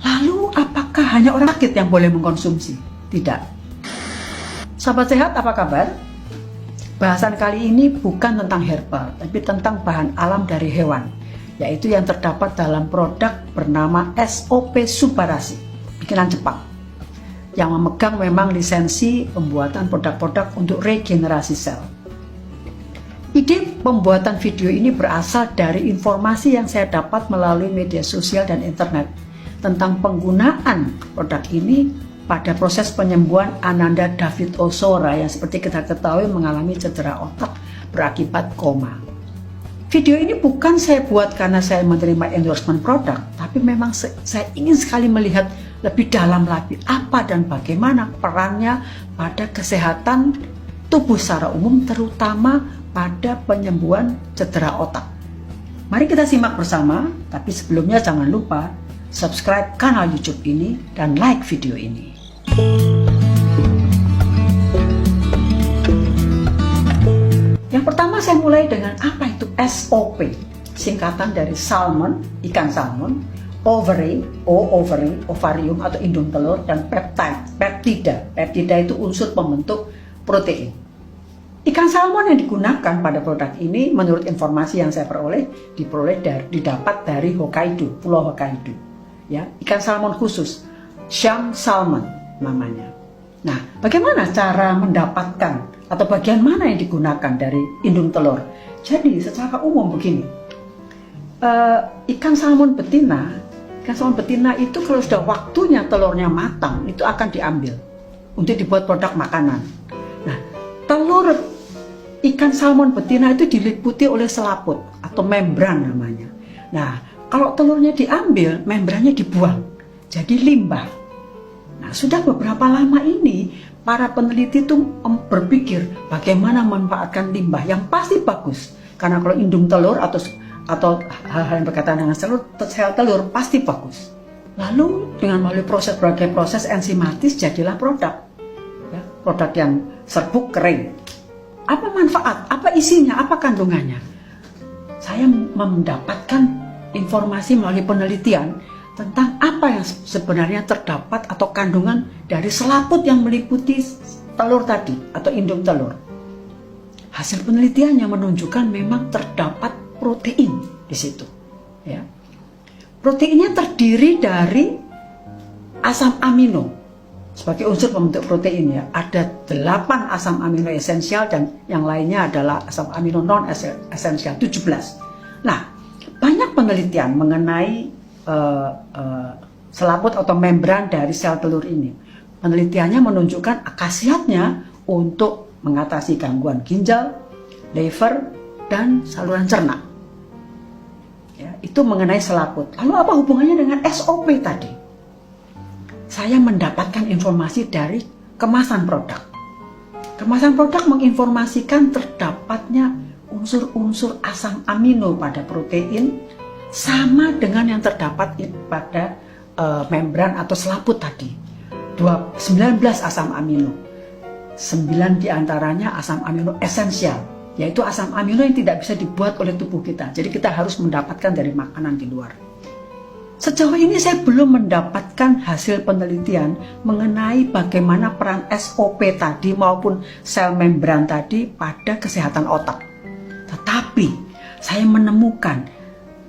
Lalu apakah hanya orang sakit yang boleh mengkonsumsi? Tidak. Sahabat sehat, apa kabar? Bahasan kali ini bukan tentang herbal, tapi tentang bahan alam dari hewan, yaitu yang terdapat dalam produk bernama SOP Subarasi, bikinan Jepang, yang memegang memang lisensi pembuatan produk-produk untuk regenerasi sel. Ide pembuatan video ini berasal dari informasi yang saya dapat melalui media sosial dan internet tentang penggunaan produk ini pada proses penyembuhan Ananda David Ozora yang seperti kita ketahui mengalami cedera otak berakibat koma. Video ini bukan saya buat karena saya menerima endorsement produk, tapi memang saya ingin sekali melihat lebih dalam lagi apa dan bagaimana perannya pada kesehatan tubuh secara umum, terutama pada penyembuhan cedera otak. Mari kita simak bersama, tapi sebelumnya jangan lupa subscribe kanal YouTube ini dan like video ini. Yang pertama saya mulai dengan apa itu SOP, singkatan dari salmon, ikan salmon, ovary, ovarium atau indung telur, dan peptida. Peptida itu unsur pembentuk protein. Ikan salmon yang digunakan pada produk ini menurut informasi yang saya didapat dari Hokkaido, Pulau Hokkaido. Ya, ikan salmon khusus, Shang salmon namanya. Nah, bagaimana cara mendapatkan atau bagian mana yang digunakan dari indung telur? Jadi secara umum begini, ikan salmon betina itu kalau sudah waktunya telurnya matang itu akan diambil untuk dibuat produk makanan. Nah, telur ikan salmon betina itu diliputi oleh selaput atau membran namanya. Nah, kalau telurnya diambil, membrannya dibuang, jadi limbah. Nah, sudah beberapa lama ini para peneliti itu berpikir bagaimana memanfaatkan limbah yang pasti bagus. Karena kalau indung telur atau hal-hal yang berkaitan dengan sel telur pasti bagus. Lalu dengan melalui berbagai proses enzimatis jadilah produk. Ya, produk yang serbuk kering. Apa manfaat? Apa isinya? Apa kandungannya? Saya mendapatkan informasi melalui penelitian tentang apa yang sebenarnya terdapat atau kandungan dari selaput yang meliputi telur tadi atau indung telur. Hasil penelitiannya menunjukkan memang terdapat protein di situ. Ya. Proteinnya terdiri dari asam amino sebagai unsur pembentuk protein ya. Ada 8 asam amino esensial dan yang lainnya adalah asam amino non esensial 17. Nah, banyak penelitian mengenai selaput atau membran dari sel telur ini. Penelitiannya menunjukkan khasiatnya untuk mengatasi gangguan ginjal, liver, dan saluran cerna. Ya, itu mengenai selaput. Lalu apa hubungannya dengan SOP tadi? Saya mendapatkan informasi dari kemasan produk. Kemasan produk menginformasikan terdapatnya unsur-unsur asam amino pada protein sama dengan yang terdapat pada membran atau selaput tadi. 19 asam amino. 9 diantaranya asam amino esensial, yaitu asam amino yang tidak bisa dibuat oleh tubuh kita. Jadi kita harus mendapatkan dari makanan di luar. Sejauh ini saya belum mendapatkan hasil penelitian mengenai bagaimana peran SOP tadi maupun sel membran tadi pada kesehatan otak. Tetapi saya menemukan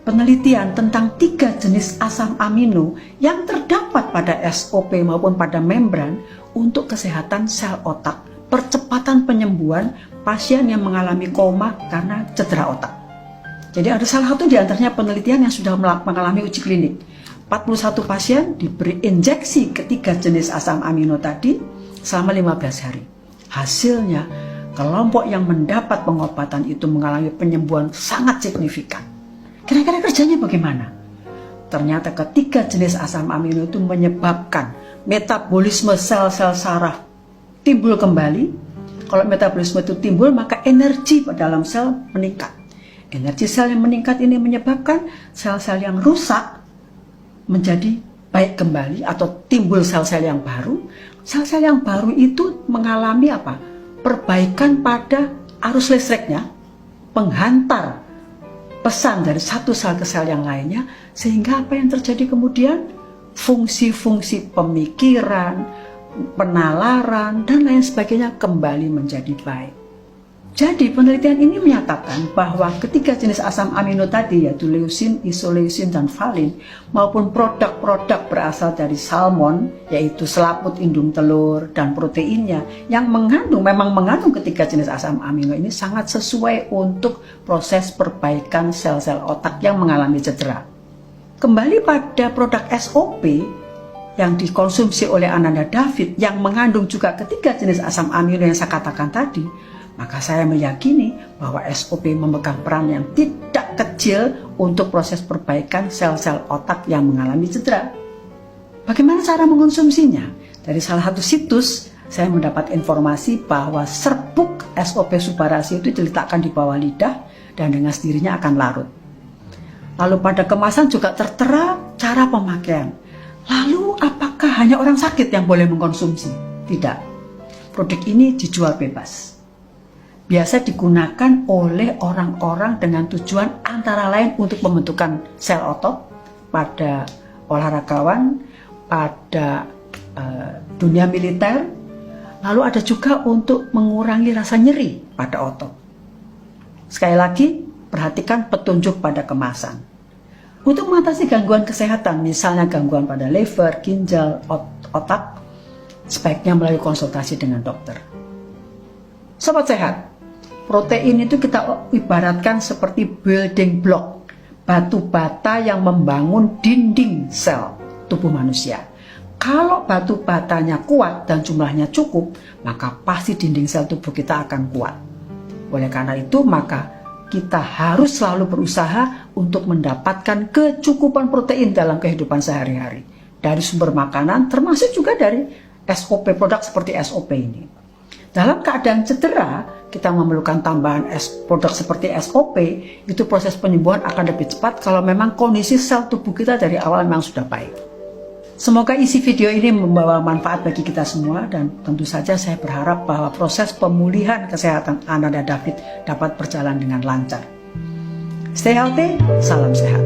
penelitian tentang 3 jenis asam amino yang terdapat pada SOP maupun pada membran untuk kesehatan sel otak, percepatan penyembuhan pasien yang mengalami koma karena cedera otak. Jadi ada salah satu di antaranya penelitian yang sudah mengalami uji klinik. 41 pasien diberi injeksi ketiga jenis asam amino tadi selama 15 hari. Hasilnya, kelompok yang mendapat pengobatan itu mengalami penyembuhan sangat signifikan. Kira-kira kerjanya bagaimana? Ternyata ketiga jenis asam amino itu menyebabkan metabolisme sel-sel saraf timbul kembali. Kalau metabolisme itu timbul, maka energi pada dalam sel meningkat. Energi sel yang meningkat ini menyebabkan sel-sel yang rusak menjadi baik kembali atau timbul sel-sel yang baru. Sel-sel yang baru itu mengalami apa? Perbaikan pada arus listriknya, penghantar pesan dari satu sel ke sel yang lainnya, sehingga apa yang terjadi kemudian? fungsi-fungsi pemikiran, penalaran, dan lain sebagainya kembali menjadi baik. Jadi penelitian ini menyatakan bahwa ketiga jenis asam amino tadi, yaitu leusin, isoleusin, dan valin, maupun produk-produk berasal dari salmon, yaitu selaput indung telur dan proteinnya, yang memang mengandung ketiga jenis asam amino ini sangat sesuai untuk proses perbaikan sel-sel otak yang mengalami cedera. Kembali pada produk SOP yang dikonsumsi oleh Ananda David yang mengandung juga ketiga jenis asam amino yang saya katakan tadi, maka saya meyakini bahwa SOP memegang peran yang tidak kecil untuk proses perbaikan sel-sel otak yang mengalami cedera. Bagaimana cara mengkonsumsinya? Dari salah satu situs, saya mendapat informasi bahwa serbuk SOP Subarasi itu diletakkan di bawah lidah dan dengan sendirinya akan larut. Lalu pada kemasan juga tertera cara pemakaian. Lalu apakah hanya orang sakit yang boleh mengkonsumsi? Tidak. Produk ini dijual bebas. Biasa digunakan oleh orang-orang dengan tujuan antara lain untuk pembentukan sel otot pada olahragawan, pada dunia militer, lalu ada juga untuk mengurangi rasa nyeri pada otot. Sekali lagi, perhatikan petunjuk pada kemasan. Untuk mengatasi gangguan kesehatan, misalnya gangguan pada liver, ginjal, otak, sebaiknya melalui konsultasi dengan dokter. Sobat sehat, protein itu kita ibaratkan seperti building block, batu bata yang membangun dinding sel tubuh manusia. Kalau batu batanya kuat dan jumlahnya cukup, maka pasti dinding sel tubuh kita akan kuat. Oleh karena itu, maka kita harus selalu berusaha untuk mendapatkan kecukupan protein dalam kehidupan sehari-hari. Dari sumber makanan, termasuk juga dari SOP produk seperti SOP ini. Dalam keadaan cedera, kita memerlukan tambahan produk seperti SOP, itu proses penyembuhan akan lebih cepat kalau memang kondisi sel tubuh kita dari awal memang sudah baik. Semoga isi video ini membawa manfaat bagi kita semua, dan tentu saja saya berharap bahwa proses pemulihan kesehatan Ananda David dapat berjalan dengan lancar. Stay healthy, salam sehat.